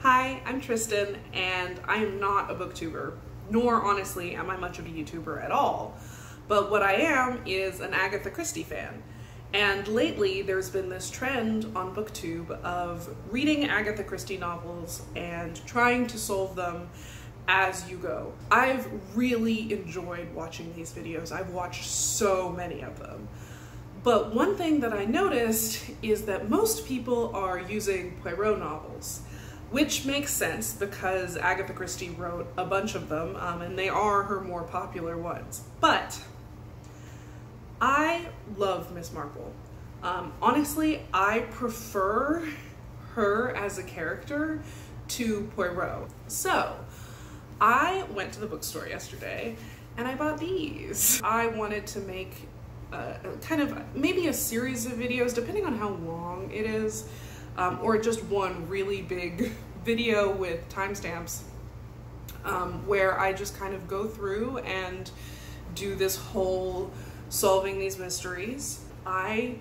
Hi, I'm Tristan, and I am not a booktuber, nor honestly am I much of a YouTuber at all. But what I am is an Agatha Christie fan. And lately there's been this trend on BookTube of reading Agatha Christie novels and trying to solve them as you go. I've really enjoyed watching these videos. I've watched so many of them. But one thing that I noticed is that most people are using Poirot novels, which makes sense because Agatha Christie wrote a bunch of them, and they are her more popular ones. But I love Miss Marple. Honestly, I prefer her as a character to Poirot. So I went to the bookstore yesterday and I bought these. I wanted to make kind of maybe a series of videos, depending on how long it is, or just one really big video with timestamps, where I just kind of go through and do this whole solving these mysteries. I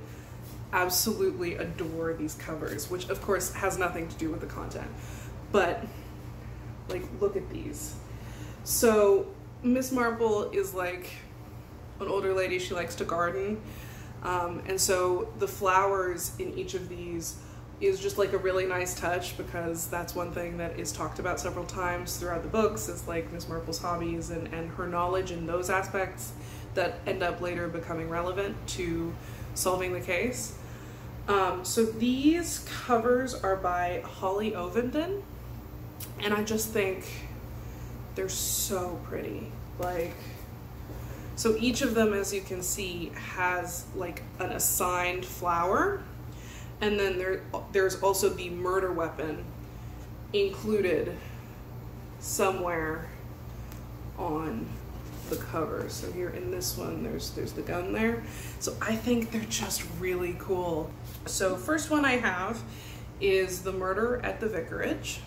absolutely adore these covers, which of course has nothing to do with the content, but like, look at these. So Miss Marple is like an older lady. She likes to garden, and so the flowers in each of these is just like a really nice touch, because that's one thing that is talked about several times throughout the books. It's like Miss Marple's hobbies and her knowledge in those aspects that end up later becoming relevant to solving the case. So these covers are by Holly Ovenden, and I just think they're so pretty. Like, so each of them, as you can see, has like an assigned flower, and then there's also the murder weapon included somewhere on the cover. So here in this one, there's the gun there. So I think they're just really cool. So first one I have is the Murder at the Vicarage.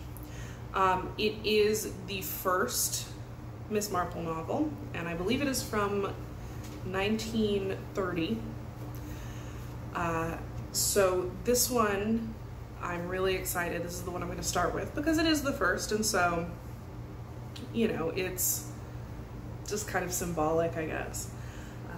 It is the first Miss Marple novel, and I believe it is from 1930. So this one, I'm really excited. This is the one I'm going to start with because it is the first, and so, you know, it's just kind of symbolic, I guess.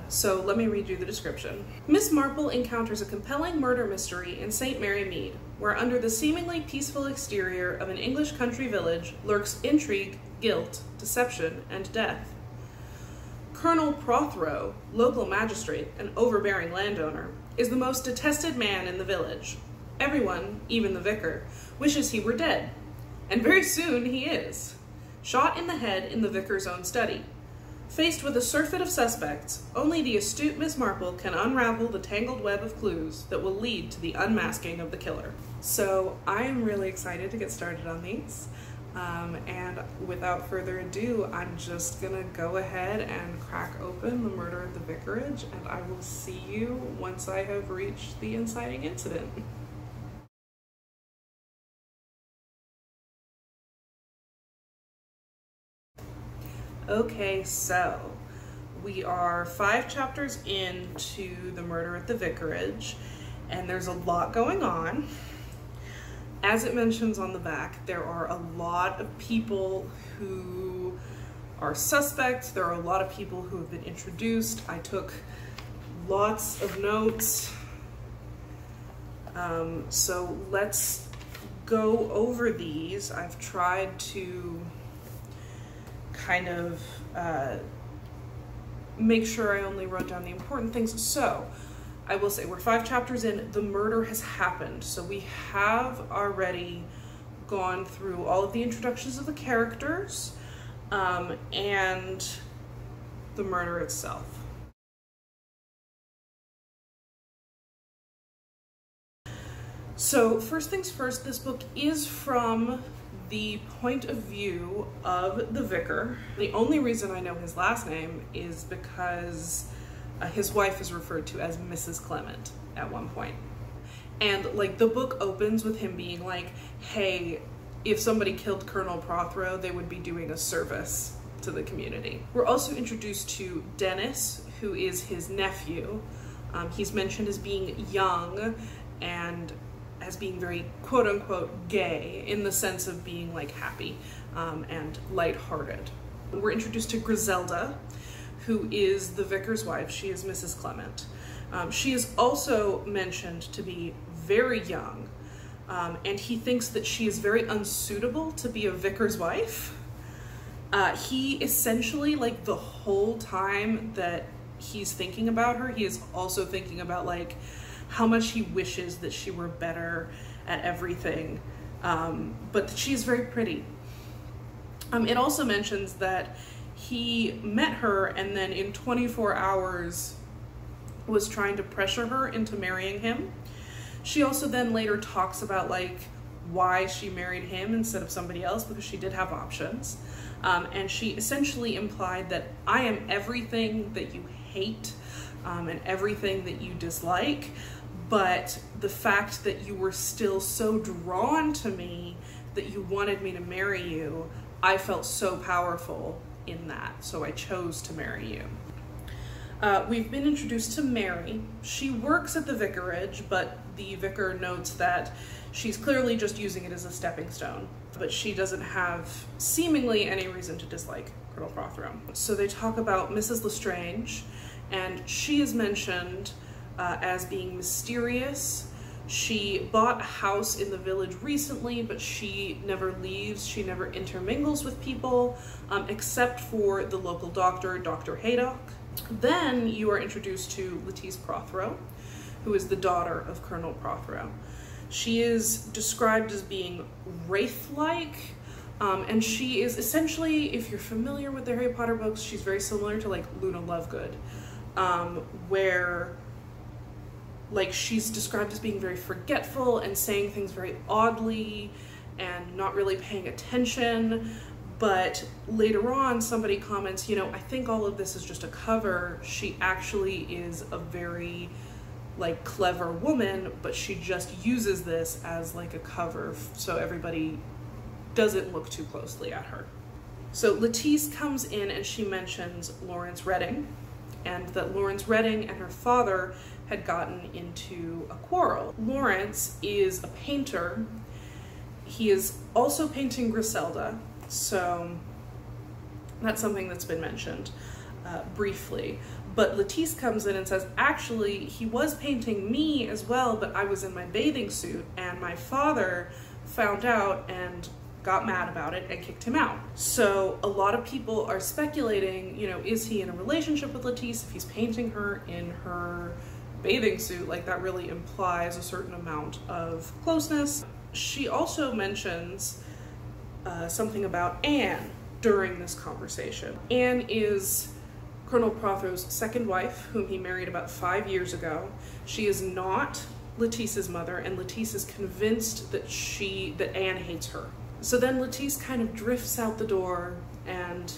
So let me read you the description. Miss Marple encounters a compelling murder mystery in St. Mary Mead, where under the seemingly peaceful exterior of an English country village lurks intrigue, guilt, deception, and death. Colonel Prothero, local magistrate and overbearing landowner, is the most detested man in the village. Everyone, even the vicar, wishes he were dead, and very soon he is. Shot in the head in the vicar's own study. Faced with a surfeit of suspects, only the astute Miss Marple can unravel the tangled web of clues that will lead to the unmasking of the killer. So I am really excited to get started on these. And without further ado, I'm just gonna go ahead and crack open the Murder at the Vicarage, and I will see you once I have reached the inciting incident. Okay, so we are 5 chapters into the Murder at the Vicarage, and there's a lot going on. As it mentions on the back, there are a lot of people who are suspects. There are a lot of people who have been introduced. I took lots of notes. So let's go over these. I've tried to kind of make sure I only wrote down the important things. So I will say we're 5 chapters in. The murder has happened. So we have already gone through all of the introductions of the characters and the murder itself. So first things first, this book is from the point of view of the vicar. The only reason I know his last name is because his wife is referred to as Mrs. Clement at one point. And like, the book opens with him being like, hey, if somebody killed Colonel Prothero, they would be doing a service to the community. We're also introduced to Dennis, who is his nephew. He's mentioned as being young and as being very quote-unquote gay, in the sense of being like happy and lighthearted. We're introduced to Griselda, who is the vicar's wife. She is Mrs. Clement. She is also mentioned to be very young, and he thinks that she is very unsuitable to be a vicar's wife. He essentially, like, the whole time that he's thinking about her, he is also thinking about like how much he wishes that she were better at everything, but that she's very pretty. It also mentions that he met her and then in 24 hours was trying to pressure her into marrying him. She also then later talks about like why she married him instead of somebody else, because she did have options. And she essentially implied that I am everything that you hate and everything that you dislike, but the fact that you were still so drawn to me that you wanted me to marry you, I felt so powerful in that, so I chose to marry you. We've been introduced to Mary. She works at the vicarage, but the vicar notes that she's clearly just using it as a stepping stone, but she doesn't have seemingly any reason to dislike Colonel Prothero. So they talk about Mrs. Lestrange, and she is mentioned as being mysterious. She bought a house in the village recently, but she never leaves. She never intermingles with people, except for the local doctor, Dr. Haydock. Then you are introduced to Lettice Prothero, who is the daughter of Colonel Prothero. She is described as being wraith-like, and she is essentially, if you're familiar with the Harry Potter books, she's very similar to like Luna Lovegood, where like she's described as being very forgetful and saying things very oddly and not really paying attention. But later on, somebody comments, you know, I think all of this is just a cover. She actually is a very like clever woman, but she just uses this as like a cover so everybody doesn't look too closely at her. So Lettice comes in and she mentions Lawrence Reading, and that Lawrence Reading and her father had gotten into a quarrel. Lawrence is a painter. He is also painting Griselda, so that's something that's been mentioned briefly. But Lettice comes in and says, actually, he was painting me as well, but I was in my bathing suit, and my father found out and got mad about it and kicked him out. So a lot of people are speculating, you know, is he in a relationship with Lettice if he's painting her in her bathing suit? Like, that really implies a certain amount of closeness. She also mentions something about Anne during this conversation. Anne is Colonel Prothero's second wife, whom he married about 5 years ago. She is not Lettice's mother, and Lettice is convinced that Anne hates her. So then Lettice kind of drifts out the door, and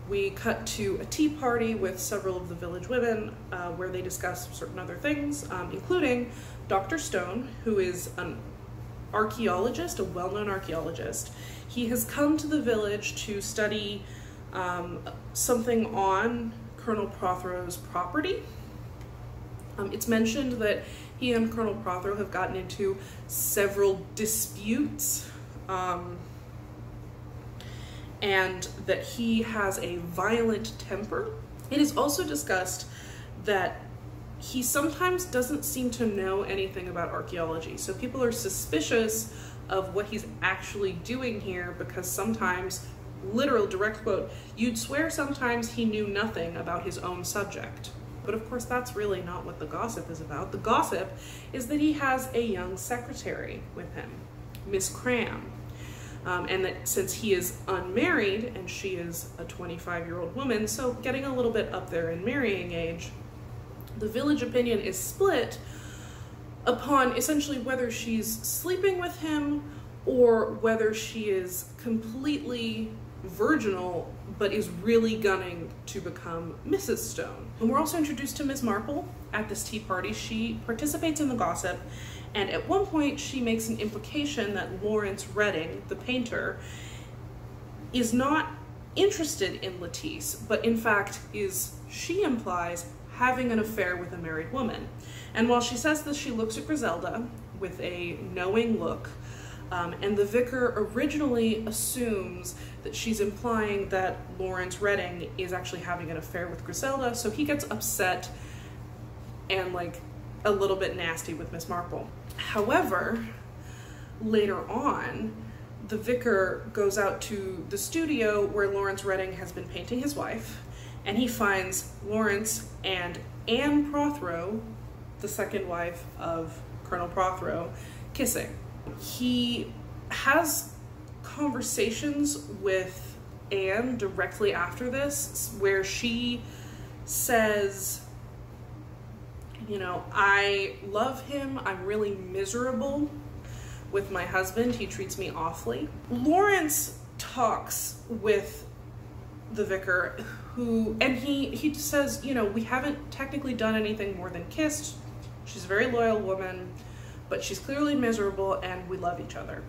we cut to a tea party with several of the village women where they discuss certain other things, including Dr. Stone, who is an archaeologist, a well-known archaeologist. He has come to the village to study something on Colonel Prothero's property. It's mentioned that he and Colonel Prothero have gotten into several disputes, and that he has a violent temper. It is also discussed that he sometimes doesn't seem to know anything about archaeology, so people are suspicious of what he's actually doing here, because sometimes, literal direct quote, you'd swear sometimes he knew nothing about his own subject. But of course that's really not what the gossip is about. The gossip is that he has a young secretary with him, Miss Cram, and that since he is unmarried and she is a 25-year-old woman, so getting a little bit up there in marrying age, the village opinion is split upon essentially whether she's sleeping with him or whether she is completely virginal but is really gunning to become Mrs. Stone. And we're also introduced to Miss Marple at this tea party. She participates in the gossip, and at one point she makes an implication that Lawrence Reading, the painter, is not interested in Lettice, but in fact is, she implies, having an affair with a married woman. And while she says this, she looks at Griselda, with a knowing look, and the vicar originally assumes that she's implying that Lawrence Redding is actually having an affair with Griselda, so he gets upset and like a little bit nasty with Miss Marple. However, later on, the vicar goes out to the studio where Lawrence Redding has been painting his wife, and he finds Lawrence and Anne Prothero, the second wife of Colonel Prothero, kissing. He has conversations with Anne directly after this where she says, you know, I love him, I'm really miserable with my husband, he treats me awfully. Lawrence talks with the vicar and he says, you know, we haven't technically done anything more than kissed. She's a very loyal woman, but she's clearly miserable and we love each other.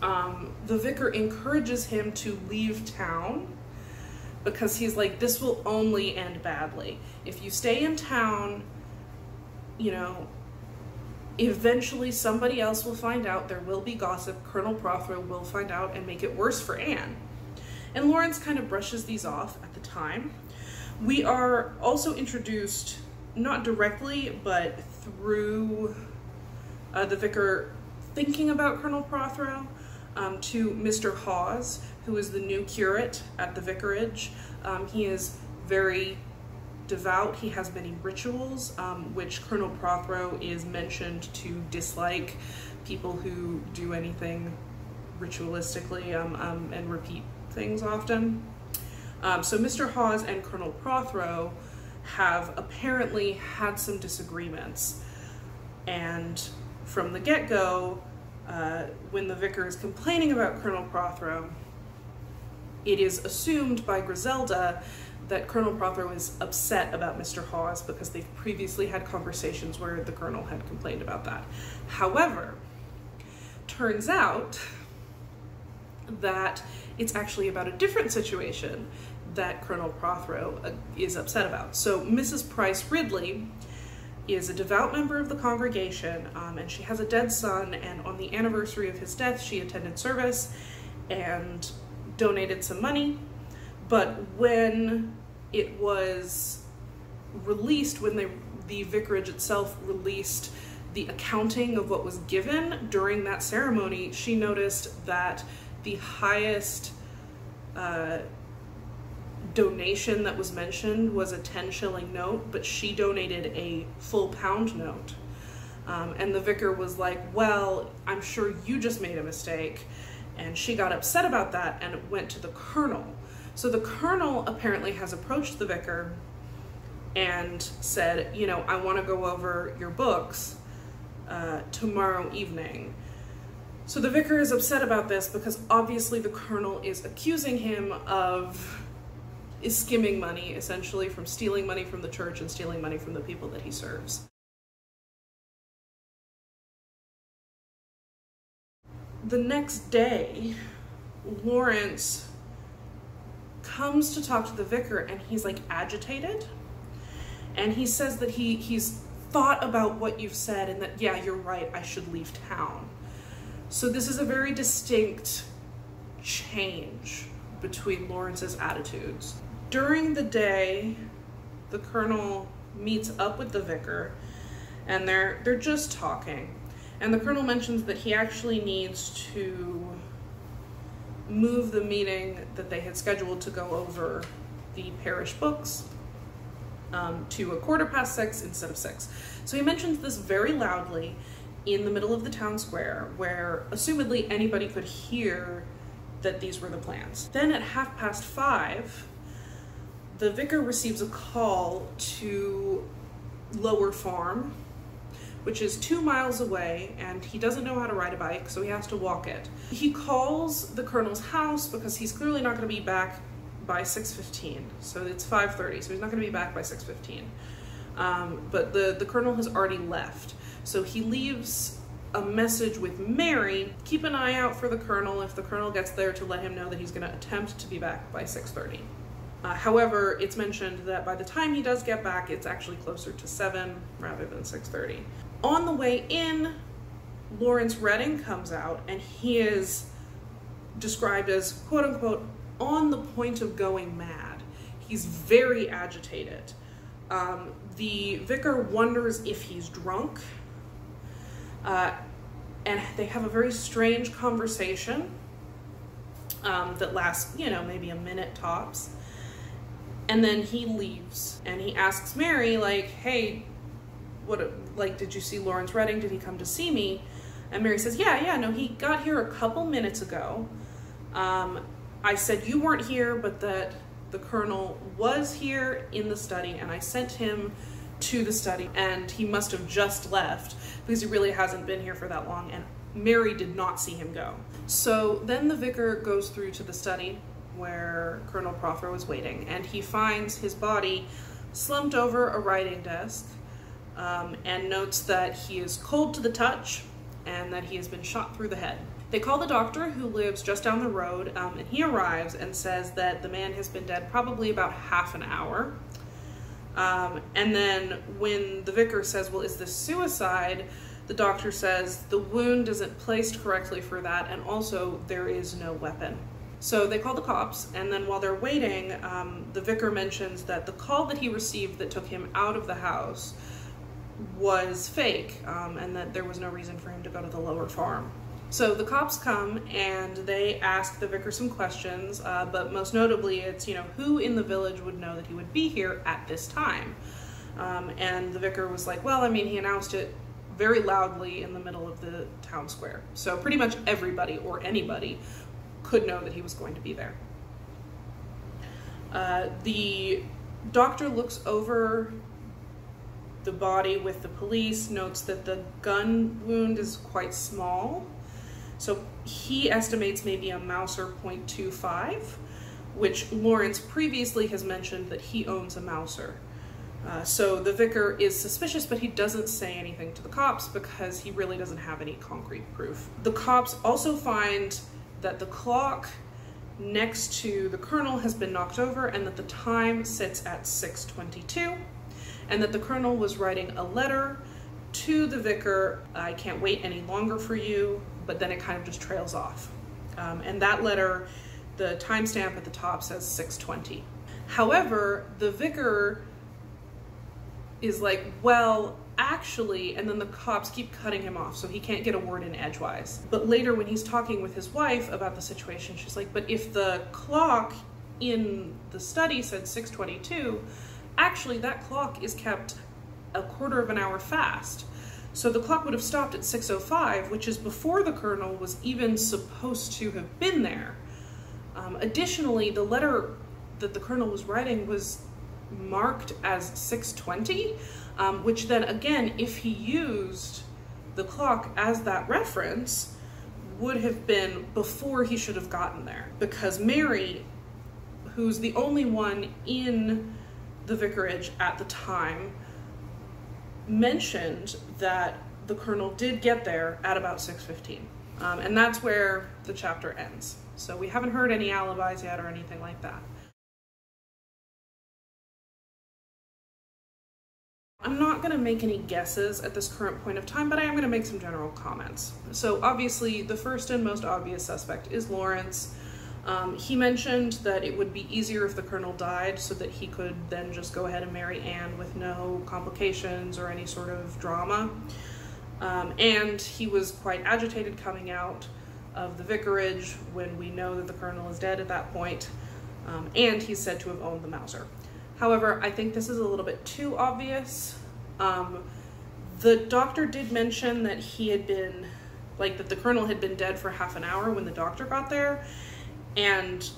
The vicar encourages him to leave town because he's like, this will only end badly. If you stay in town, you know, eventually somebody else will find out, there will be gossip, Colonel Prothero will find out and make it worse for Anne. And Lawrence kind of brushes these off at the time. We are also introduced, not directly, but through the vicar thinking about Colonel Prothero, to Mr. Hawes, who is the new curate at the vicarage. He is very devout. He has many rituals, which Colonel Prothero is mentioned to dislike people who do anything ritualistically and repeat things often. So Mr. Hawes and Colonel Prothero have apparently had some disagreements, and from the get-go, when the vicar is complaining about Colonel Prothero, it is assumed by Griselda that Colonel Prothero is upset about Mr. Hawes because they've previously had conversations where the colonel had complained about that. However, turns out that it's actually about a different situation that Colonel Prothero is upset about. So Mrs. Price Ridley is a devout member of the congregation, and she has a dead son, and on the anniversary of his death she attended service and donated some money. But when it was released, when the vicarage itself released the accounting of what was given during that ceremony, she noticed that the highest donation that was mentioned was a 10-shilling note, but she donated a full pound note. And the vicar was like, well, I'm sure you just made a mistake. And she got upset about that and went to the colonel. So the colonel apparently has approached the vicar and said, you know, I want to go over your books tomorrow evening. So the vicar is upset about this because obviously the colonel is accusing him of skimming money, essentially, from stealing money from the church and stealing money from the people that he serves. The next day, Lawrence comes to talk to the vicar and he's like agitated, and he says that he's thought about what you've said and that, yeah, you're right, I should leave town. So this is a very distinct change between Lawrence's attitudes. During the day, the colonel meets up with the vicar and they're just talking. And the colonel mentions that he actually needs to move the meeting that they had scheduled to go over the parish books to 6:15 instead of 6. So he mentions this very loudly in the middle of the town square, where assumedly anybody could hear that these were the plans. Then at 5:30, the vicar receives a call to Lower Farm, which is 2 miles away, and he doesn't know how to ride a bike, so he has to walk it. He calls the colonel's house because he's clearly not going to be back by 6:15, so it's 5:30, so he's not going to be back by 6:15. But the colonel has already left, so he leaves a message with Mary. Keep an eye out for the colonel if the colonel gets there, to let him know that he's going to attempt to be back by 6:30. However, it's mentioned that by the time he does get back, it's actually closer to 7 rather than 6:30. On the way in Lawrence Redding comes out, and he is described as, quote unquote, on the point of going mad. He's very agitated. The vicar wonders if he's drunk, and they have a very strange conversation that lasts, you know, maybe a minute tops. And then he leaves, and he asks Mary, like, hey, did you see Lawrence Redding? Did he come to see me? And Mary says, yeah, no, he got here a couple minutes ago. I said you weren't here, but that the colonel was here in the study, and I sent him to the study, and he must have just left because he really hasn't been here for that long, and Mary did not see him go. So then the vicar goes through to the study where Colonel Prothero was waiting, and he finds his body slumped over a writing desk, and notes that he is cold to the touch and that he has been shot through the head. They call the doctor, who lives just down the road, and he arrives and says that the man has been dead probably about half an hour. And then when the vicar says, well, is this suicide? The doctor says the wound isn't placed correctly for that, and also there is no weapon. So they call the cops, and then while they're waiting, the vicar mentions that the call that he received that took him out of the house was fake, and that there was no reason for him to go to the lower farm. So the cops come and they ask the vicar some questions, but most notably it's, you know, who in the village would know that he would be here at this time? And the vicar was like, well, I mean, he announced it very loudly in the middle of the town square. So pretty much everybody or anybody could know that he was going to be there. The doctor looks over the body with the police, notes that the gun wound is quite small. So he estimates maybe a Mauser .25, which Lawrence previously has mentioned that he owns a Mauser. So the vicar is suspicious, but he doesn't say anything to the cops because he really doesn't have any concrete proof. The cops also find that the clock next to the colonel has been knocked over, and that the time sits at 6:22, and that the colonel was writing a letter to the vicar, I can't wait any longer for you, but then it kind of just trails off. And that letter, the timestamp at the top says 6:20. However, the vicar is like, well, actually, and then the cops keep cutting him off, so he can't get a word in edgewise. But later when he's talking with his wife about the situation, she's like, but if the clock in the study said 6:22, actually that clock is kept a quarter of an hour fast. So the clock would have stopped at 6:05, which is before the colonel was even supposed to have been there. Additionally, the letter that the colonel was writing was marked as 6:20, which then again, if he used the clock as that reference, would have been before he should have gotten there, because Mary, who's the only one in the vicarage at the time, mentioned that the colonel did get there at about 6:15, and that's where the chapter ends. So we haven't heard any alibis yet or anything like that. I'm not going to make any guesses at this current point of time, but I am going to make some general comments. So obviously the first and most obvious suspect is Lawrence. He mentioned that it would be easier if the colonel died so that he could then just go ahead and marry Anne with no complications or any sort of drama. And he was quite agitated coming out of the vicarage when we know that the colonel is dead at that point, and he's said to have owned the Mauser. However, I think this is a little bit too obvious. The doctor did mention that he had been, like, that the colonel had been dead for half an hour when the doctor got there, and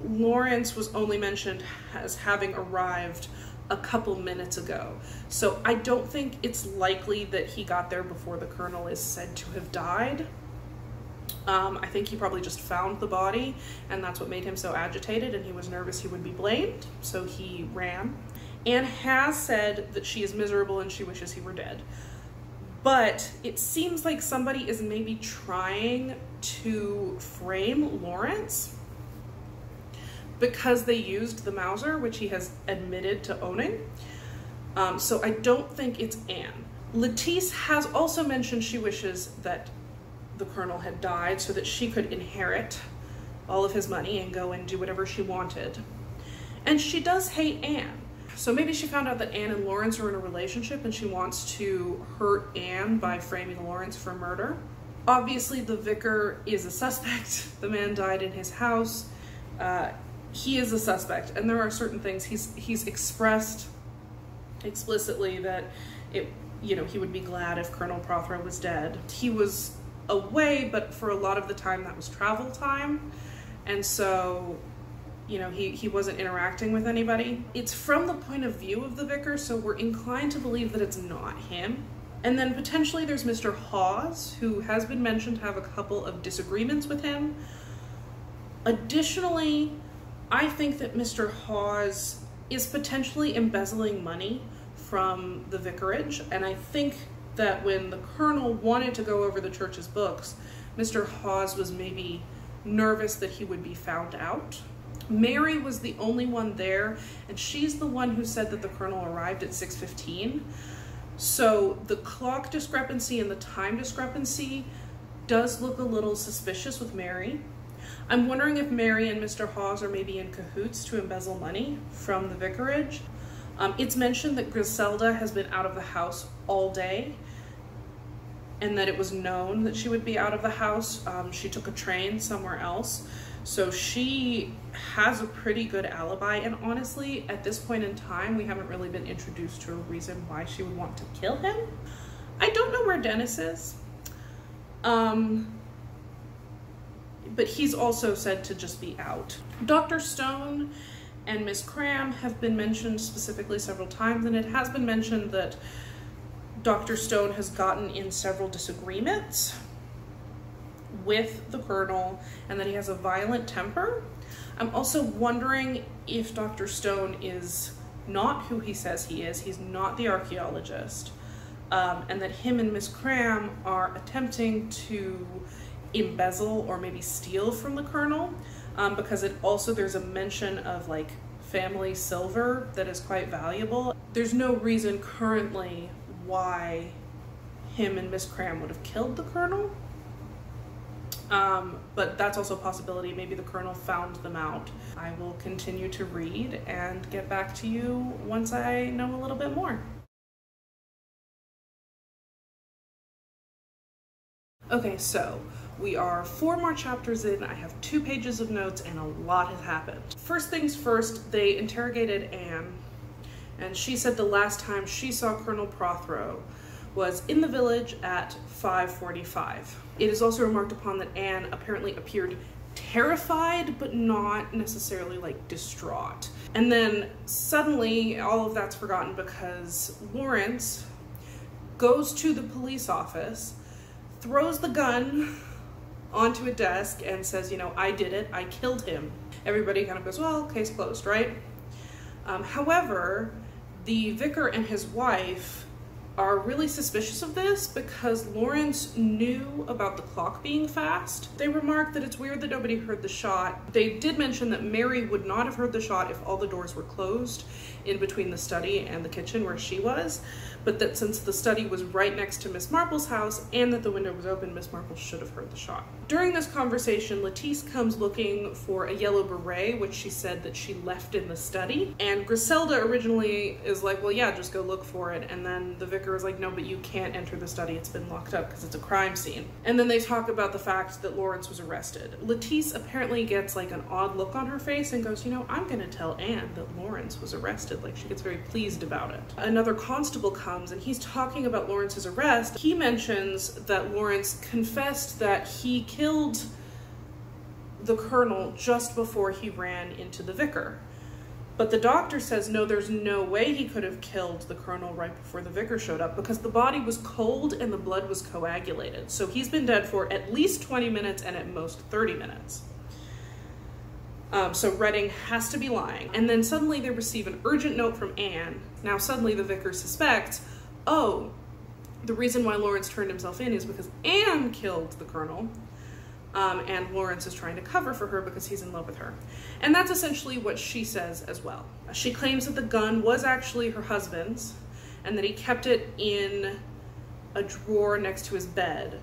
Lawrence was only mentioned as having arrived a couple minutes ago. So I don't think it's likely that he got there before the colonel is said to have died. I think he probably just found the body, and that's what made him so agitated, and he was nervous he would be blamed, so he ran. Anne has said that she is miserable and she wishes he were dead. But it seems like somebody is maybe trying to frame Lawrence because they used the Mauser, which he has admitted to owning. So I don't think it's Anne. Lettice has also mentioned she wishes that the colonel had died so that she could inherit all of his money and go and do whatever she wanted. And she does hate Anne. So maybe she found out that Anne and Lawrence are in a relationship and she wants to hurt Anne by framing Lawrence for murder. Obviously, the vicar is a suspect. The man died in his house. He is a suspect, and there are certain things he's expressed explicitly that he would be glad if Colonel Prothero was dead. He was away, but for a lot of the time that was travel time, and so he wasn't interacting with anybody. It's from the point of view of the vicar, so we're inclined to believe that it's not him. And then potentially there's Mr. Hawes, who has been mentioned to have a couple of disagreements with him. Additionally, I think that Mr. Hawes is potentially embezzling money from the vicarage, and I think that when the colonel wanted to go over the church's books, Mr. Hawes was maybe nervous that he would be found out. Mary was the only one there, and she's the one who said that the colonel arrived at 6:15. So the clock discrepancy and the time discrepancy does look a little suspicious with Mary. I'm wondering if Mary and Mr. Hawes are maybe in cahoots to embezzle money from the vicarage. It's mentioned that Griselda has been out of the house all day and that it was known that she would be out of the house. She took a train somewhere else. So she has a pretty good alibi, and honestly, at this point in time, we haven't really been introduced to a reason why she would want to kill him. I don't know where Dennis is, but he's also said to just be out. Dr. Stone and Miss Cram have been mentioned specifically several times, and it has been mentioned that Dr. Stone has gotten in several disagreements with the colonel and that he has a violent temper. I'm also wondering if Dr. Stone is not who he says he is. He's not the archaeologist, and that him and Miss Cram are attempting to embezzle or maybe steal from the colonel, because there's a mention of like family silver that is quite valuable. There's no reason currently why him and Miss Cram would have killed the colonel. But that's also a possibility. Maybe the colonel found them out. I will continue to read and get back to you once I know a little bit more. Okay, so we are 4 more chapters in. I have 2 pages of notes and a lot has happened. First things first, they interrogated Anne, and she said the last time she saw Colonel Prothero was in the village at 5:45. It is also remarked upon that Anne apparently appeared terrified, but not necessarily like distraught. And then suddenly all of that's forgotten because Lawrence goes to the police office, throws the gun onto a desk and says, I did it, I killed him. Everybody kind of goes, well, case closed, right? However, the vicar and his wife are really suspicious of this because Lawrence knew about the clock being fast. They remarked that it's weird that nobody heard the shot. They did mention that Mary would not have heard the shot if all the doors were closed in between the study and the kitchen where she was, but that since the study was right next to Miss Marple's house and that the window was open, Miss Marple should have heard the shot. During this conversation, Lettice comes looking for a yellow beret, which she said that she left in the study. And Griselda originally is like, well, yeah, just go look for it. And then the vicar is like, no, but you can't enter the study. It's been locked up because it's a crime scene. And then they talk about the fact that Lawrence was arrested. Lettice apparently gets like an odd look on her face and goes, I'm going to tell Anne that Lawrence was arrested. Like, she gets very pleased about it. Another constable comes and he's talking about Lawrence's arrest. He mentions that Lawrence confessed that he killed the colonel just before he ran into the vicar. But the doctor says, no, there's no way he could have killed the colonel right before the vicar showed up because the body was cold and the blood was coagulated. So he's been dead for at least 20 minutes and at most 30 minutes. So Redding has to be lying. And then suddenly they receive an urgent note from Anne. Now suddenly the vicar suspects, oh, the reason why Lawrence turned himself in is because Anne killed the colonel. And Lawrence is trying to cover for her because he's in love with her. And that's essentially what she says as well. She claims that the gun was actually her husband's and that he kept it in a drawer next to his bed,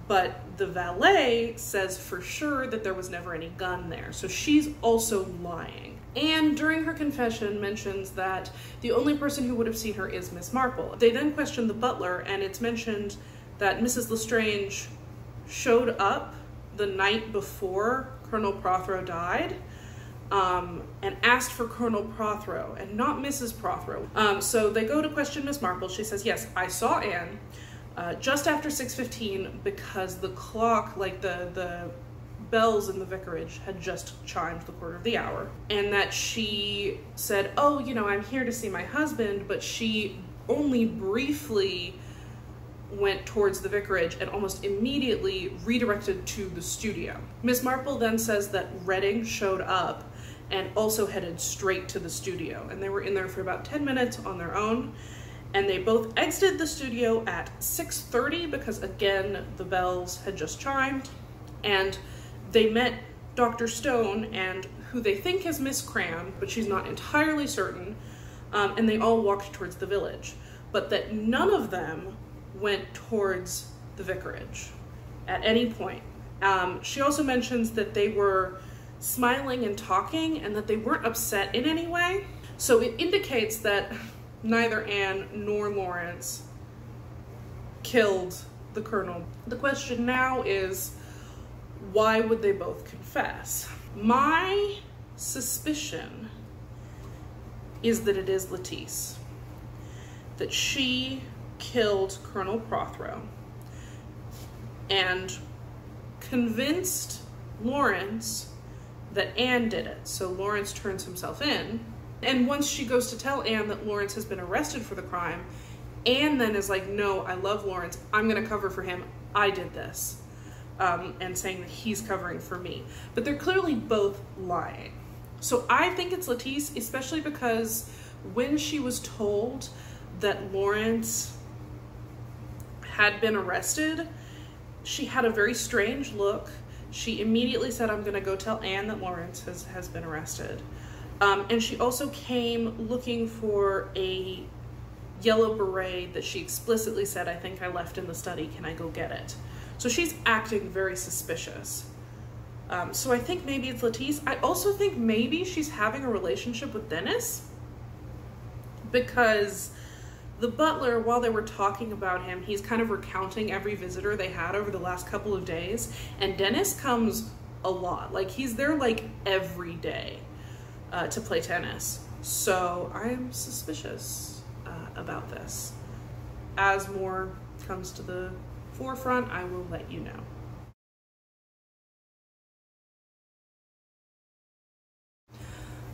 but the valet says for sure that there was never any gun there. So she's also lying. And during her confession mentions that the only person who would have seen her is Miss Marple. They then question the butler, and it's mentioned that Mrs. Lestrange showed up the night before Colonel Prothero died, and asked for Colonel Prothero and not Mrs. Prothero. So they go to question Miss Marple. She says, yes, I saw Anne just after 6:15 because the clock, like the bells in the vicarage, had just chimed the quarter of the hour. And that she said, oh, you know, I'm here to see my husband, but she only briefly went towards the vicarage and almost immediately redirected to the studio. Miss Marple then says that Redding showed up and also headed straight to the studio, and they were in there for about 10 minutes on their own, and they both exited the studio at 6:30 because, again, the bells had just chimed, and they met Dr. Stone and who they think is Miss Cram, but she's not entirely certain, and they all walked towards the village, but that none of them went towards the vicarage at any point. She also mentions that they were smiling and talking and that they weren't upset in any way. So it indicates that neither Anne nor Lawrence killed the colonel. The question now is, why would they both confess? My suspicion is that it is Lettice, that she killed Colonel Prothero and convinced Lawrence that Anne did it. So Lawrence turns himself in, and once she goes to tell Anne that Lawrence has been arrested for the crime, Anne then is like, no, I love Lawrence, I'm gonna cover for him, I did this, and saying that he's covering for me. But they're clearly both lying. So I think it's Lettice, especially because when she was told that Lawrence had been arrested, she had a very strange look. She immediately said, I'm gonna go tell Anne that Lawrence has been arrested. And she also came looking for a yellow beret that she explicitly said, I think I left in the study, can I go get it? So she's acting very suspicious. So I think maybe it's Lettice. I also think maybe she's having a relationship with Dennis, because the butler, while they were talking about him, he's kind of recounting every visitor they had over the last couple of days, and Dennis comes a lot. Like, he's there like every day to play tennis. So I'm suspicious about this. As more comes to the forefront, I will let you know.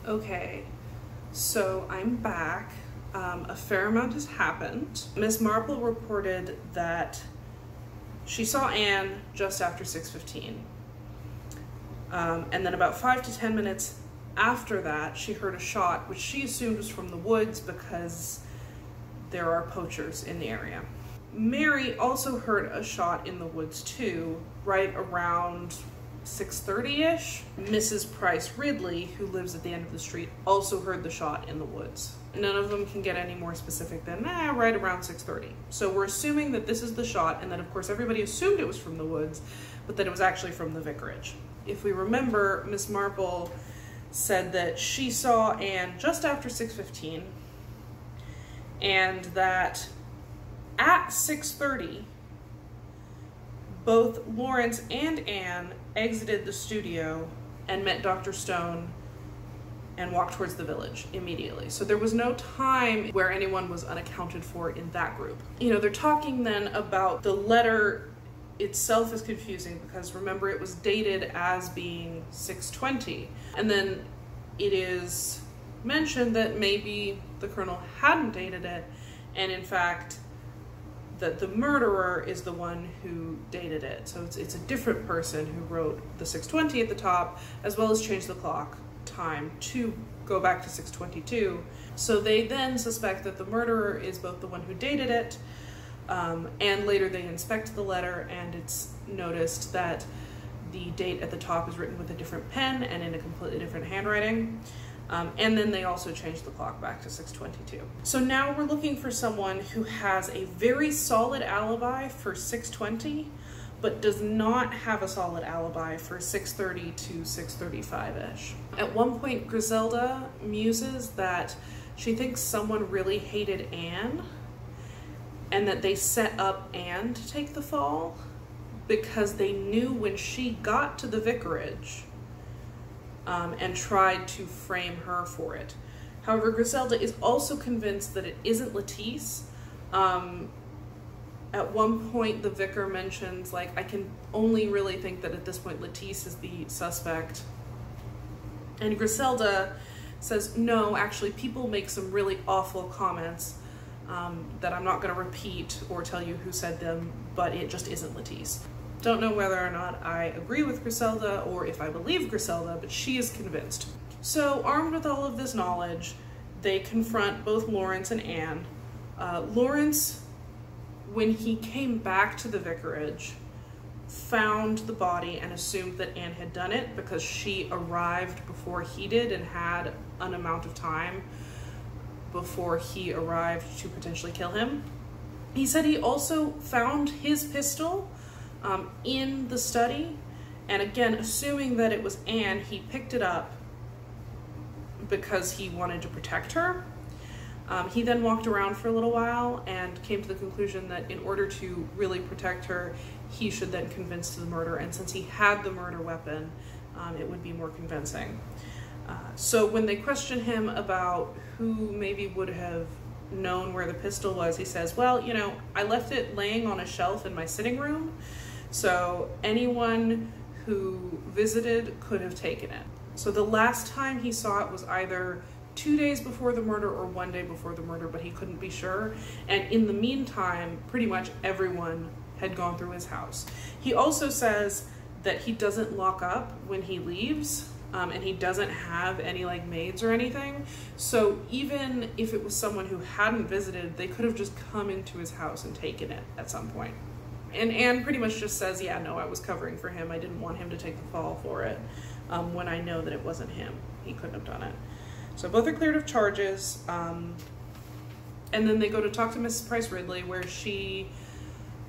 Okay, so I'm back. A fair amount has happened. Miss Marple reported that she saw Anne just after 6:15. And then about 5 to 10 minutes after that, she heard a shot, which she assumed was from the woods because there are poachers in the area. Mary also heard a shot in the woods too, right around 6:30-ish. Mrs. Price Ridley, who lives at the end of the street, also heard the shot in the woods. None of them can get any more specific than right around 6:30. So we're assuming that this is the shot, and that of course everybody assumed it was from the woods, but that it was actually from the vicarage. If we remember, Miss Marple said that she saw Anne just after 6:15, and that at 6:30, both Lawrence and Anne exited the studio and met Dr. Stone and walked towards the village immediately. So there was no time where anyone was unaccounted for in that group. You know, they're talking then about the letter itself is confusing because remember it was dated as being 6:20. And then it is mentioned that maybe the colonel hadn't dated it, and in fact that the murderer is the one who dated it. So it's a different person who wrote the 6:20 at the top, as well as changed the clock time to go back to 6:22. So they then suspect that the murderer is both the one who dated it, and later they inspect the letter and it's noticed that the date at the top is written with a different pen and in a completely different handwriting. And then they also changed the clock back to 6:22. So now we're looking for someone who has a very solid alibi for 6:20, but does not have a solid alibi for 6:30 to 6:35-ish. At one point, Griselda muses that she thinks someone really hated Anne and that they set up Anne to take the fall because they knew when she got to the vicarage and tried to frame her for it. However, Griselda is also convinced that it isn't Lettice. At one point, the vicar mentions, like, I can only really think that at this point Lettice is the suspect. And Griselda says, no, actually, people make some really awful comments that I'm not going to repeat or tell you who said them, but it just isn't Lettice. Don't know whether or not I agree with Griselda or if I believe Griselda, but she is convinced. So, armed with all of this knowledge, they confront both Lawrence and Anne. Lawrence, when he came back to the vicarage, found the body and assumed that Anne had done it because she arrived before he did and had an amount of time before he arrived to potentially kill him. He said he also found his pistol in the study, and again, assuming that it was Anne, he picked it up because he wanted to protect her. He then walked around for a little while and came to the conclusion that in order to really protect her, he should then convince to the murder, and since he had the murder weapon, it would be more convincing. So when they question him about who maybe would have known where the pistol was, he says, well, you know, I left it laying on a shelf in my sitting room, so anyone who visited could have taken it. So the last time he saw it was either 2 days before the murder or 1 day before the murder, but he couldn't be sure. And in the meantime, pretty much everyone had gone through his house. He also says that he doesn't lock up when he leaves, and he doesn't have any like maids or anything. So even if it was someone who hadn't visited, they could have just come into his house and taken it at some point. And Anne pretty much just says, yeah, no, I was covering for him. I didn't want him to take the fall for it when I know that it wasn't him. He couldn't have done it. So both are cleared of charges. And then they go to talk to Mrs. Price Ridley, where she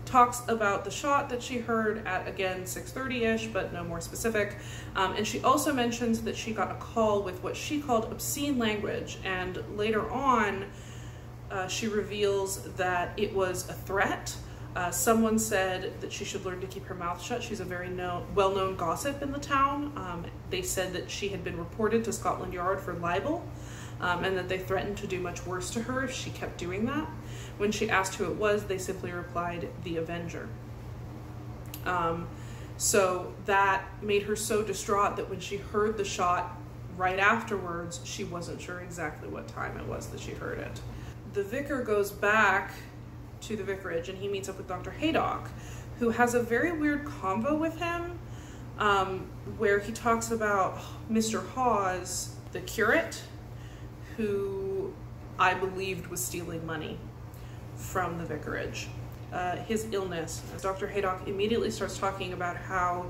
talks about the shot that she heard at, again, 6:30-ish, but no more specific. And she also mentions that she got a call with what she called obscene language. And later on, she reveals that it was a threat. Someone said that she should learn to keep her mouth shut. She's a very well-known gossip in the town. They said that she had been reported to Scotland Yard for libel, and that they threatened to do much worse to her if she kept doing that. When she asked who it was, they simply replied, "The Avenger." So that made her so distraught that when she heard the shot right afterwards, she wasn't sure exactly what time it was that she heard it. The vicar goes back to the vicarage and he meets up with Dr. Haydock, who has a very weird convo with him, where he talks about Mr. Hawes, the curate, who I believed was stealing money from the vicarage. His illness. Dr. Haydock immediately starts talking about how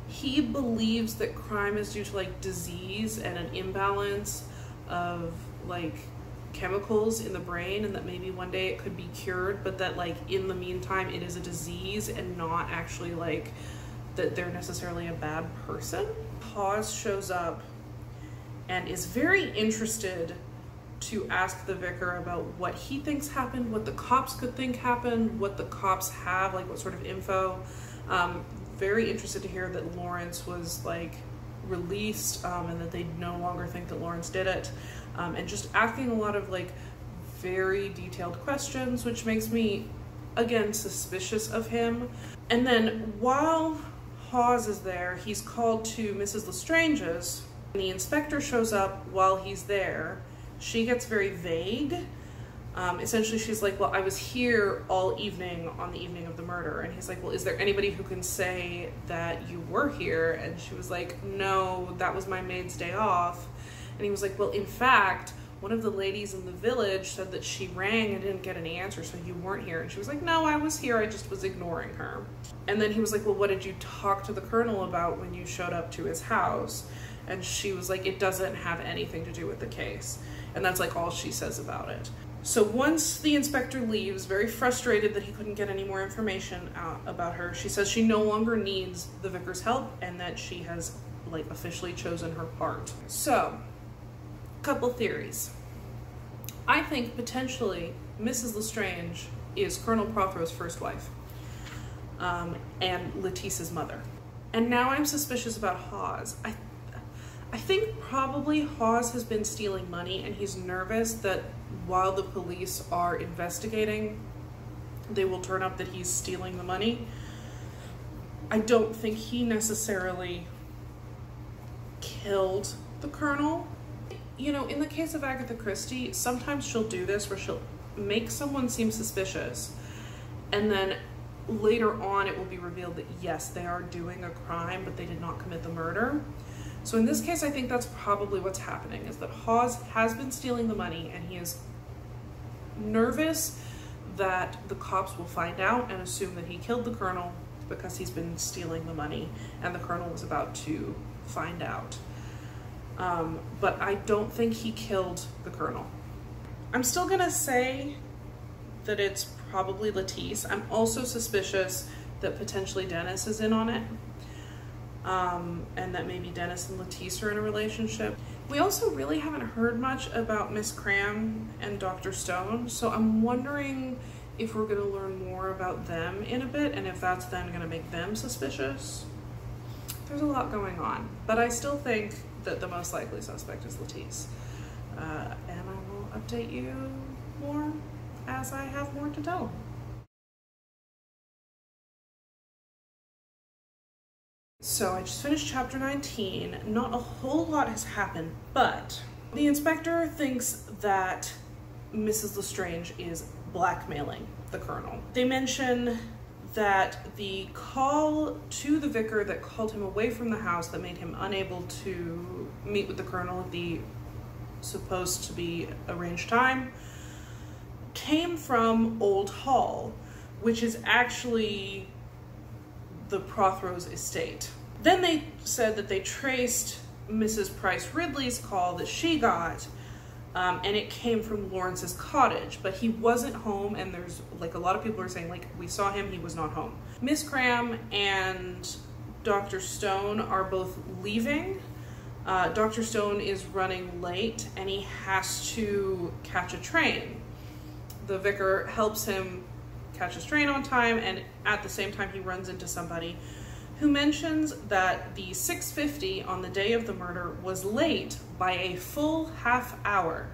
he believes that crime is due to like disease and an imbalance of like chemicals in the brain, and that maybe one day it could be cured, but that like in the meantime it is a disease and not actually like that they're necessarily a bad person. Hawes shows up and is very interested to ask the vicar about what he thinks happened, what the cops could think happened, what the cops have, like what sort of info. Very interested to hear that Lawrence was like released, and that they no longer think that Lawrence did it, and just asking a lot of like very detailed questions, which makes me again suspicious of him. And then while Hawes is there, he's called to Mrs. Lestrange's, and the inspector shows up while he's there. She gets very vague. Essentially, she's like, well, I was here all evening on the evening of the murder. And he's like, well, is there anybody who can say that you were here? And she was like, no, that was my maid's day off. And he was like, well, in fact, one of the ladies in the village said that she rang and didn't get any answer, so you weren't here. And she was like, no, I was here, I just was ignoring her. And then he was like, well, what did you talk to the colonel about when you showed up to his house? And she was like, it doesn't have anything to do with the case. And that's like all she says about it. So once the inspector leaves, very frustrated that he couldn't get any more information out about her, she says she no longer needs the vicar's help and that she has like officially chosen her part. So, couple theories. I think potentially Mrs. Lestrange is Colonel Prothero's first wife, and Letitia's mother. And now I'm suspicious about Hawes. I think probably Hawes has been stealing money and he's nervous that while the police are investigating, they will turn up that he's stealing the money. I don't think he necessarily killed the colonel. You know, in the case of Agatha Christie, sometimes she'll do this where she'll make someone seem suspicious and then later on it will be revealed that yes, they are doing a crime, but they did not commit the murder. So in this case, I think that's probably what's happening, is that Hawes has been stealing the money and he is nervous that the cops will find out and assume that he killed the colonel because he's been stealing the money and the colonel was about to find out. But I don't think he killed the colonel. I'm still gonna say that it's probably Letice. I'm also suspicious that potentially Dennis is in on it. And that maybe Dennis and Letice are in a relationship. We also really haven't heard much about Miss Cram and Dr. Stone, so I'm wondering if we're gonna learn more about them in a bit and if that's then gonna make them suspicious. There's a lot going on, but I still think that the most likely suspect is Letice. And I will update you more as I have more to tell. So I just finished chapter 19. Not a whole lot has happened, but the inspector thinks that Mrs. Lestrange is blackmailing the colonel. They mention that the call to the vicar that called him away from the house that made him unable to meet with the colonel at the supposed to be arranged time came from Old Hall, which is actually the Prothero's estate. Then they said that they traced Mrs. Price Ridley's call that she got, and it came from Lawrence's cottage, but he wasn't home, and there's like a lot of people are saying like we saw him, he was not home. Miss Cram and Dr. Stone are both leaving. Dr. Stone is running late and he has to catch a train. The vicar helps him catch his train on time, and at the same time he runs into somebody who mentions that the 6:50 on the day of the murder was late by a full half hour,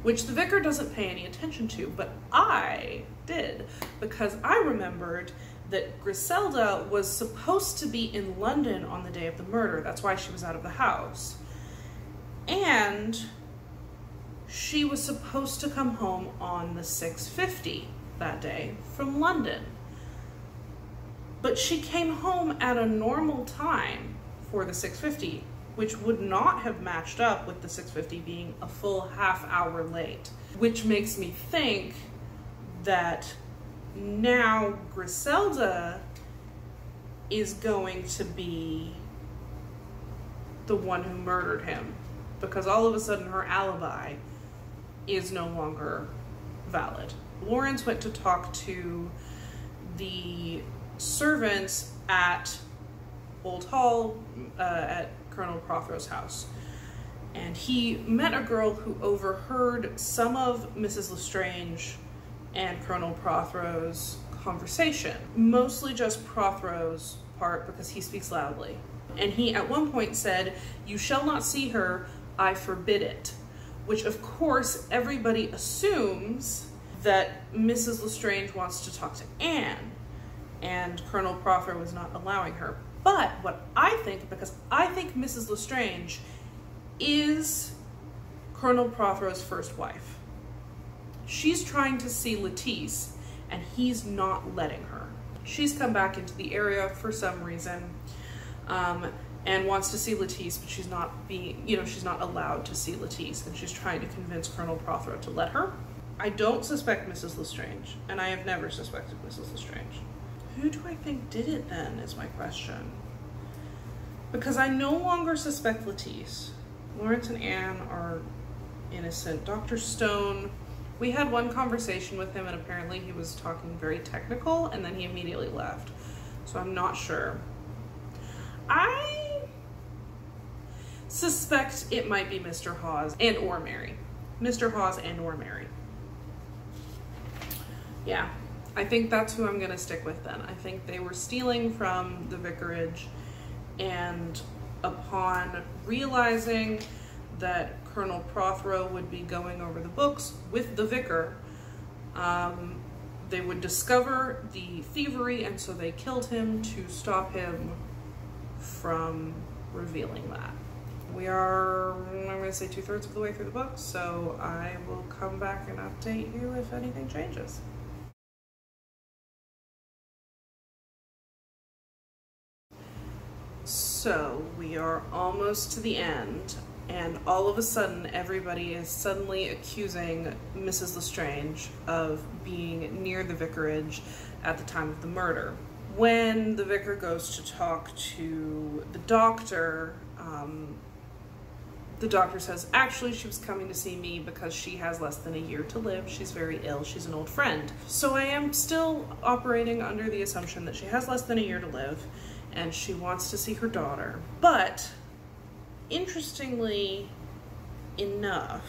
which the vicar doesn't pay any attention to, but I did, because I remembered that Griselda was supposed to be in London on the day of the murder. That's why she was out of the house. And she was supposed to come home on the 6:50 that day from London. But she came home at a normal time for the 6:50, which would not have matched up with the 6:50 being a full half hour late, which makes me think that now Griselda is going to be the one who murdered him, because all of a sudden her alibi is no longer valid. Lawrence went to talk to the servants at Old Hall, at Colonel Prothero's house, and he met a girl who overheard some of Mrs. Lestrange and Colonel Prothero's conversation, mostly just Prothero's part because he speaks loudly. And he at one point said, "You shall not see her, I forbid it," which of course everybody assumes that Mrs. Lestrange wants to talk to Anne and Colonel Prothero was not allowing her. But what I think, because I think Mrs. Lestrange is Colonel Prothero's first wife, she's trying to see Letice and he's not letting her. She's come back into the area for some reason and wants to see Letice, but she's not she's not allowed to see Letice, and she's trying to convince Colonel Prothero to let her. I don't suspect Mrs. Lestrange, and I have never suspected Mrs. Lestrange. Who do I think did it then, is my question. because I no longer suspect Lettice. Lawrence and Anne are innocent. Dr. Stone, we had one conversation with him and apparently he was talking very technical and then he immediately left. So I'm not sure. I suspect it might be Mr. Hawes and or Mary. Mr. Hawes and or Mary. Yeah, I think that's who I'm gonna stick with then. I think they were stealing from the vicarage, and upon realizing that Colonel Prothero would be going over the books with the vicar, they would discover the thievery, and so they killed him to stop him from revealing that. We are, I'm gonna say 2/3 of the way through the book, so I will come back and update you if anything changes. So we are almost to the end, and all of a sudden everybody is suddenly accusing Mrs. Lestrange of being near the vicarage at the time of the murder. When the vicar goes to talk to the doctor says, actually, she was coming to see me because she has less than a year to live. She's very ill. She's an old friend. So I am still operating under the assumption that she has less than a year to live and she wants to see her daughter. But interestingly enough,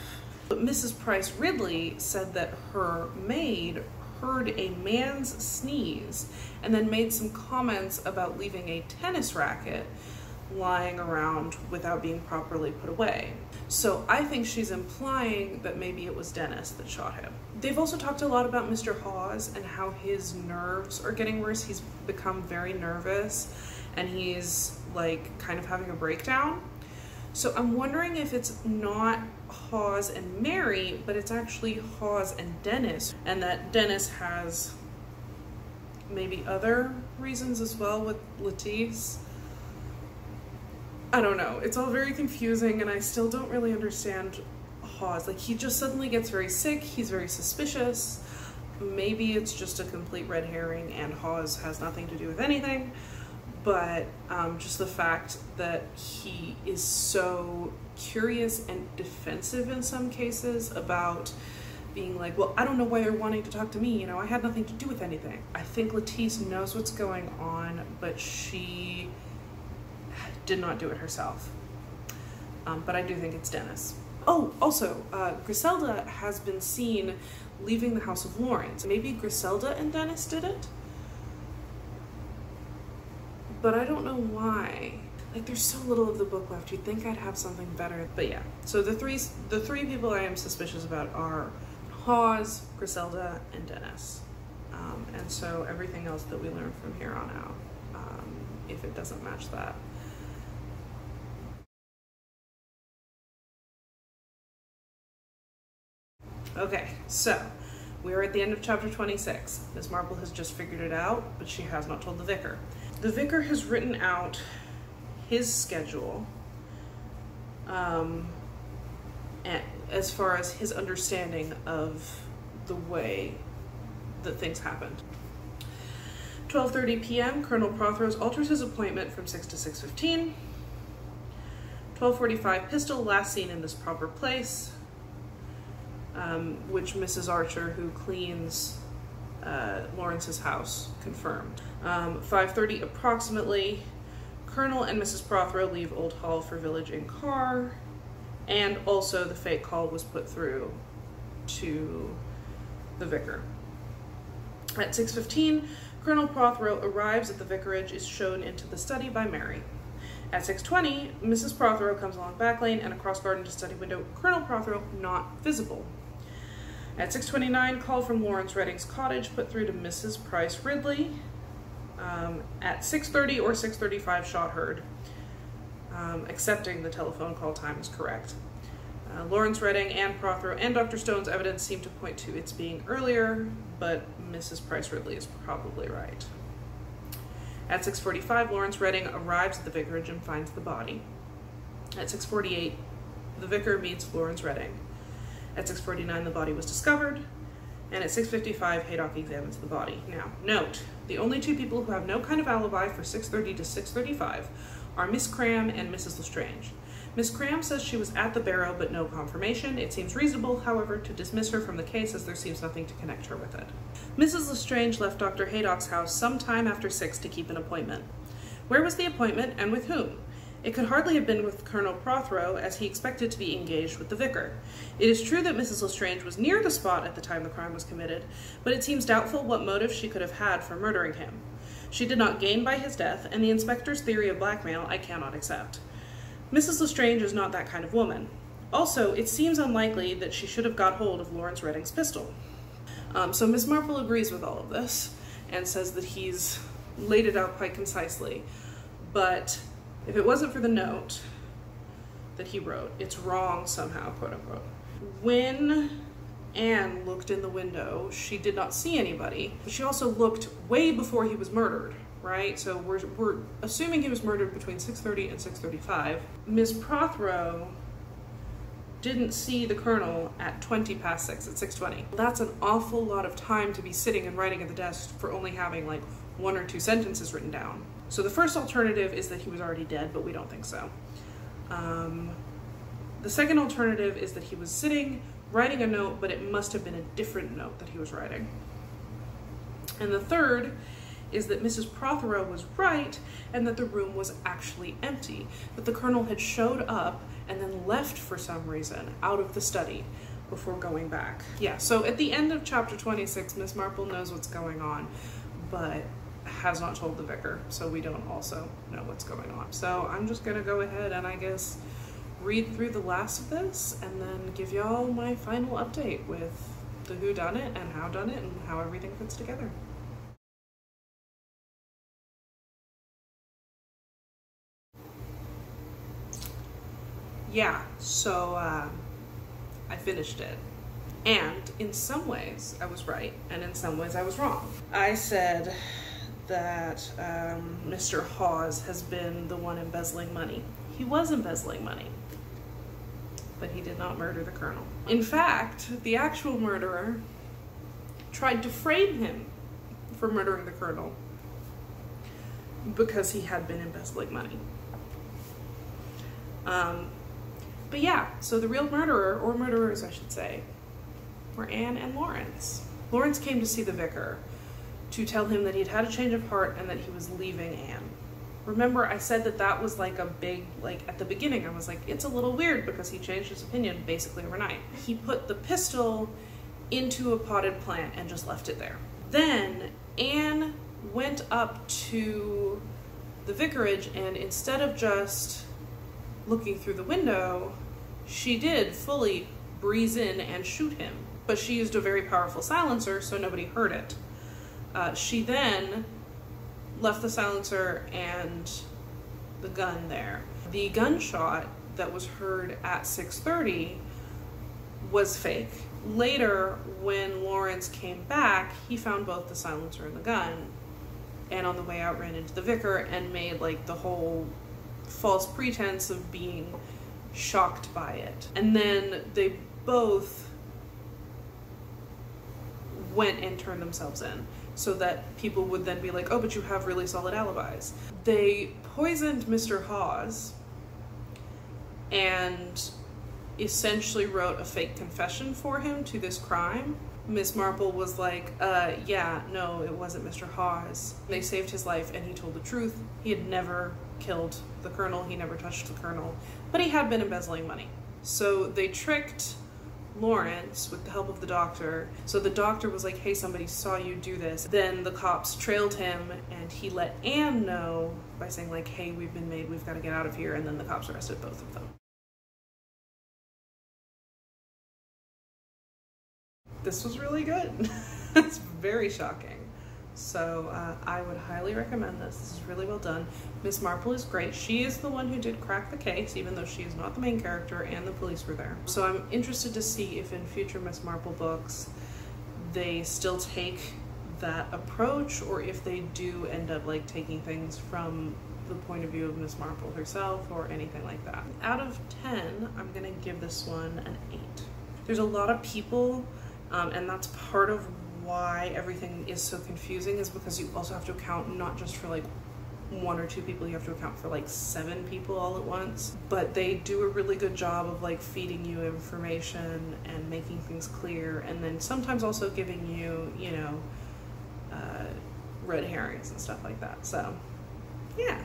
Mrs. Price Ridley said that her maid heard a man's sneeze and then made some comments about leaving a tennis racket lying around without being properly put away. So I think she's implying that maybe it was Dennis that shot him. They've also talked a lot about Mr. Hawes and how his nerves are getting worse. He's become very nervous and he's like kind of having a breakdown. So I'm wondering if it's not Hawes and Mary, but it's actually Hawes and Dennis, and that Dennis has maybe other reasons as well with Lettice. I don't know. It's all very confusing and I still don't really understand Hawes. Like, he just suddenly gets very sick. He's very suspicious. Maybe it's just a complete red herring and Hawes has nothing to do with anything. But just the fact that he is so curious and defensive in some cases about being like, well, I don't know why they're wanting to talk to me. You know, I had nothing to do with anything. I think Lettice knows what's going on, but she did not do it herself. But I do think it's Dennis. Oh, also, Griselda has been seen leaving the house of Lawrence. Maybe Griselda and Dennis did it? But I don't know why. Like, there's so little of the book left. You'd think I'd have something better. But yeah, so the three people I am suspicious about are Hawes, Griselda, and Dennis. And so everything else that we learn from here on out, if it doesn't match that. Okay, so we are at the end of chapter 26. Miss Marple has just figured it out, but she has not told the vicar. The vicar has written out his schedule as far as his understanding of the way that things happened. 12:30 p.m., Colonel Prothero alters his appointment from 6 to 6:15. 12:45, pistol last seen in this proper place, which Mrs. Archer, who cleans Lawrence's house, confirmed. 5:30 approximately, Colonel and Mrs. Prothero leave Old Hall for Village in car, and also the fake call was put through to the vicar. At 6:15, Colonel Prothero arrives at the vicarage, is shown into the study by Mary. At 6:20, Mrs. Prothero comes along back lane and across garden to study window, Colonel Prothero not visible. At 6:29, call from Lawrence Redding's cottage put through to Mrs. Price Ridley. At 6:30 or 6:35, shot heard. Accepting the telephone call time is correct. Lawrence Redding and Prothero and Dr. Stone's evidence seem to point to its being earlier, but Mrs. Price Ridley is probably right. At 6:45, Lawrence Redding arrives at the vicarage and finds the body. At 6:48, the vicar meets Lawrence Redding. At 6:49, the body was discovered, and at 6:55, Haydock examines the body. Now, note, the only two people who have no kind of alibi for 6:30 to 6:35 are Miss Cram and Mrs. Lestrange. Miss Cram says she was at the barrow, but no confirmation. It seems reasonable, however, to dismiss her from the case as there seems nothing to connect her with it. Mrs. Lestrange left Dr. Haydock's house some time after 6 to keep an appointment. Where was the appointment, and with whom? It could hardly have been with Colonel Prothero, as he expected to be engaged with the vicar. It is true that Mrs. Lestrange was near the spot at the time the crime was committed, but it seems doubtful what motive she could have had for murdering him. She did not gain by his death, and the inspector's theory of blackmail I cannot accept. Mrs. Lestrange is not that kind of woman. Also, it seems unlikely that she should have got hold of Lawrence Redding's pistol. So Miss Marple agrees with all of this and says that he's laid it out quite concisely, but if it wasn't for the note that he wrote, it's wrong somehow, quote unquote. When Anne looked in the window, she did not see anybody, but she also looked way before he was murdered, right? So we're assuming he was murdered between 6:30 and 6:35. Miss Prothero didn't see the colonel at 20 past 6, at 6:20. That's an awful lot of time to be sitting and writing at the desk for only having like 1 or 2 sentences written down. So the first alternative is that he was already dead, but we don't think so. The second alternative is that he was sitting, writing a note, but it must have been a different note that he was writing. And the third is that Mrs. Prothero was right and that the room was actually empty, that the colonel had showed up and then left for some reason out of the study before going back. Yeah, so at the end of chapter 26, Miss Marple knows what's going on, but has not told the vicar, so we don't also know what's going on. So I'm just gonna go ahead and I guess read through the last of this and then give y'all my final update with the whodunit and how done it and how everything fits together. Yeah, so I finished it. And in some ways I was right, and in some ways I was wrong. I said that Mr. Hawes has been the one embezzling money. He was embezzling money, but he did not murder the colonel. In fact, the actual murderer tried to frame him for murdering the colonel because he had been embezzling money. But yeah, so the real murderer, or murderers I should say, were Anne and Lawrence. Lawrence came to see the vicar to tell him that he'd had a change of heart and that he was leaving Anne. Remember, I said that that was like a big, like at the beginning, I was like, it's a little weird because he changed his opinion basically overnight. He put the pistol into a potted plant and just left it there. Then Anne went up to the vicarage and instead of just looking through the window, she did fully breeze in and shoot him. But she used a very powerful silencer so nobody heard it. She then left the silencer and the gun there. The gunshot that was heard at 6:30 was fake. Later, when Lawrence came back, he found both the silencer and the gun, and on the way out ran into the vicar and made like the whole false pretense of being shocked by it. And then they both went and turned themselves in so that people would then be like, oh, but you have really solid alibis. They poisoned Mr. Hawes and essentially wrote a fake confession for him to this crime. Miss Marple was like, yeah, no, it wasn't Mr. Hawes. They saved his life and he told the truth. He had never killed the colonel, he never touched the colonel, but he had been embezzling money. So they tricked Lawrence with the help of the doctor. So the doctor was like, hey, somebody saw you do this. Then the cops trailed him and he let Anne know by saying like, hey, we've been made, we've got to get out of here. And then the cops arrested both of them. This was really good. It's very shocking. So I would highly recommend this. This is really well done. Miss Marple is great. She is the one who did crack the case, even though she is not the main character and the police were there. So I'm interested to see if in future Miss Marple books they still take that approach, or if they do end up like taking things from the point of view of Miss Marple herself or anything like that. Out of 10, I'm gonna give this one an 8. There's a lot of people, and that's part of why everything is so confusing, is because you also have to account not just for like one or two people, you have to account for like 7 people all at once. But they do a really good job of like feeding you information and making things clear, and then sometimes also giving you, you know, red herrings and stuff like that. So yeah.